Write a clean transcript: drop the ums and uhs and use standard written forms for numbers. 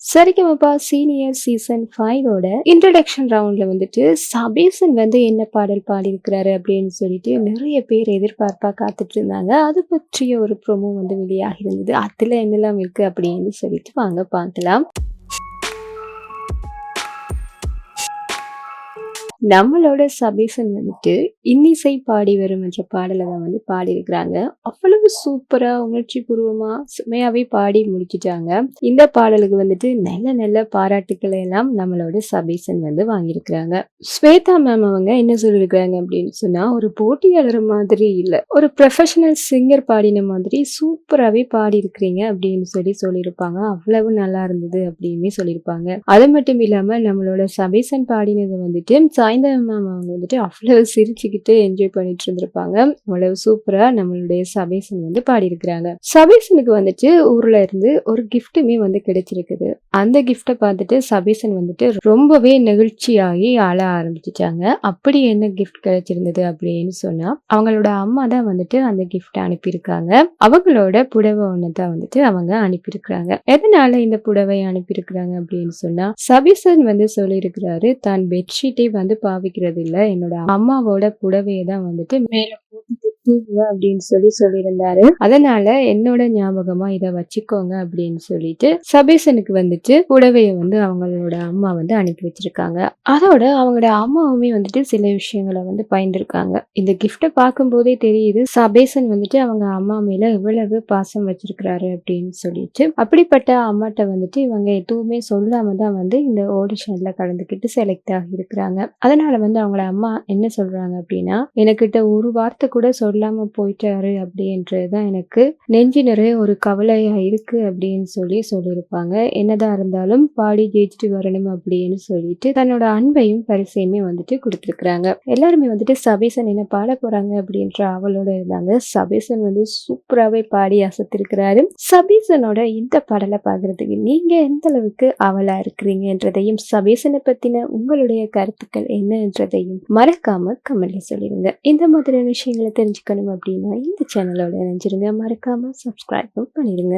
Sa Re Ga Ma Pa senior season 5ஓட introduction ரவுண்ட்ல வந்துட்டு சபீசன் வந்து என்ன பாடல் பாடியிருக்கிறாரு அப்படின்னு சொல்லிட்டு நிறைய பேர் எதிர்பார்ப்பா காத்துட்டு இருந்தாங்க. அது பற்றிய ஒரு ப்ரோமோ வந்து வெளியாகி இருந்தது. அதுல என்னெல்லாம் இருக்கு அப்படின்னு சொல்லிட்டு வாங்க பார்க்கலாம். நம்மளோட சபீசன் வந்துட்டு இன்னிசை பாடி வரும் என்ற பாடலை தான் வந்து பாடியிருக்கிறாங்க. அவ்வளவு சூப்பரா உணர்ச்சி பூர்வமா செமையாவே பாடி முடிச்சிட்டாங்க. இந்த பாடலுக்கு வந்துட்டு நல்ல நல்ல பாராட்டுக்களை எல்லாம் நம்மளோட சபீசன் வந்து வாங்கியிருக்கிறாங்க. ஸ்வேதா மேம் அவங்க என்ன சொல்லியிருக்கிறாங்க அப்படின்னு சொன்னா, ஒரு போட்டியாளர் மாதிரி இல்ல, ஒரு ப்ரொஃபஷனல் சிங்கர் பாடின மாதிரி சூப்பராகவே பாடி இருக்கிறீங்க அப்படின்னு சொல்லியிருப்பாங்க. அவ்வளவு நல்லா இருந்தது அப்படின்னு சொல்லியிருப்பாங்க. அது மட்டும் இல்லாம நம்மளோட சபீசன் பாடினது வந்துட்டு சாய்ந்தா மேம் அவங்க வந்துட்டு அவ்வளவு சிரிச்சுக்கிட்டு என்ஜாய் பண்ணிட்டு இருந்திருப்பாங்க. அவ்வளவு சூப்பரா நம்மளுடைய சபீசன் வந்து பாடியிருக்கிறாங்க. சபீசனுக்கு வந்துட்டு ஊர்ல இருந்து ஒரு கிஃப்ட்டுமே வந்து கிடைச்சிருக்குது. அந்த கிஃப்டை பார்த்துட்டு சபீசன் வந்துட்டு ரொம்பவே நெகிழ்ச்சியாகி அழ ஆரம்பிச்சிட்டாங்க. அப்படி என்ன கிஃப்ட் கிடைச்சிருந்தது அப்படின்னு சொன்னா, அவங்களோட அம்மா தான் வந்துட்டு அந்த கிஃப்ட் அனுப்பியிருக்காங்க. அவங்களோட புடவை ஒண்ணு தான் வந்துட்டு அவங்க அனுப்பியிருக்கிறாங்க. எதனால இந்த புடவை அனுப்பியிருக்கிறாங்க அப்படின்னு சொன்னா, சபீசன் வந்து சொல்லியிருக்கிறாரு, தான் பெட்ஷீட்டை வந்து பாவிக்கிறது இல்ல, என்னோட அம்மாவோட புடவையை தான் வந்துட்டு மேல போட்டுட்டு தூங்குவேன் அப்படின்னு சொல்லியிருந்தாரு. அதனால என்னோட ஞாபகமா இதை வச்சுக்கோங்க அப்படின்னு சொல்லிட்டு சபீசனுக்கு வந்துட்டு புடவையை வந்து அவங்களோட அம்மா வந்து அனுப்பி வச்சிருக்காங்க. அதோட அவங்களோட அம்மாவுமே வந்துட்டு சில விஷயங்களை வந்து பயந்துருக்காங்க. இந்த கிஃப்டை பார்க்கும் போதே தெரியுது சபீசன் வந்துட்டு அவங்க அம்மா மேல எவ்வளவு பாசம் வச்சிருக்கிறாரு அப்படின்னு சொல்லிட்டு. அப்படிப்பட்ட அம்மாட்ட வந்துட்டு இவங்க எதுவுமே சொல்லாம தான் வந்து இந்த ஆடிஷன்ல கலந்துக்கிட்டு செலக்ட் ஆகி இருக்கிறாங்க. அதனால வந்து அவங்களோட அம்மா என்ன சொல்றாங்க அப்படின்னா, எனக்கிட்ட ஒரு வார்த்தை கூட சொல்லாம போயிட்டாரு அப்படின்றதுதான் எனக்கு நெஞ்சு நிறைய ஒரு கவலையா இருக்கு அப்படின்னு சொல்லியிருப்பாங்க. என்னதான் இருந்தாலும் பாடி ஜெயிச்சுட்டு வரணும் அப்படின்னு சொல்லிட்டு தன்னோட அன்பையும் பரிசையுமே வந்துட்டு கொடுத்துருக்குறாங்க. எல்லாருமே வந்துட்டு சபீசன் என்ன பாட போறாங்க அப்படின்ற அவளோட இருந்தாங்க. சபீசன் வந்து சூப்பராகவே பாடி அசத்திருக்கிறாரு. சபீசனோட இந்த பாடலை பார்க்கறதுக்கு நீங்க எந்த அளவுக்கு அவளா இருக்கிறீங்கன்றதையும் சபீசனை பத்தின உங்களுடைய கருத்துக்கள் என்னன்றதையும் மறக்காம கமெண்ட்ல சொல்லிடுங்க. இந்த மாதிரியான விஷயங்களை தெரிஞ்சுக்கணும் அப்படின்னா இந்த சேனலோட இணைஞ்சிருங்க. மறக்காம சப்ஸ்கிரைப் பண்ணிடுங்க.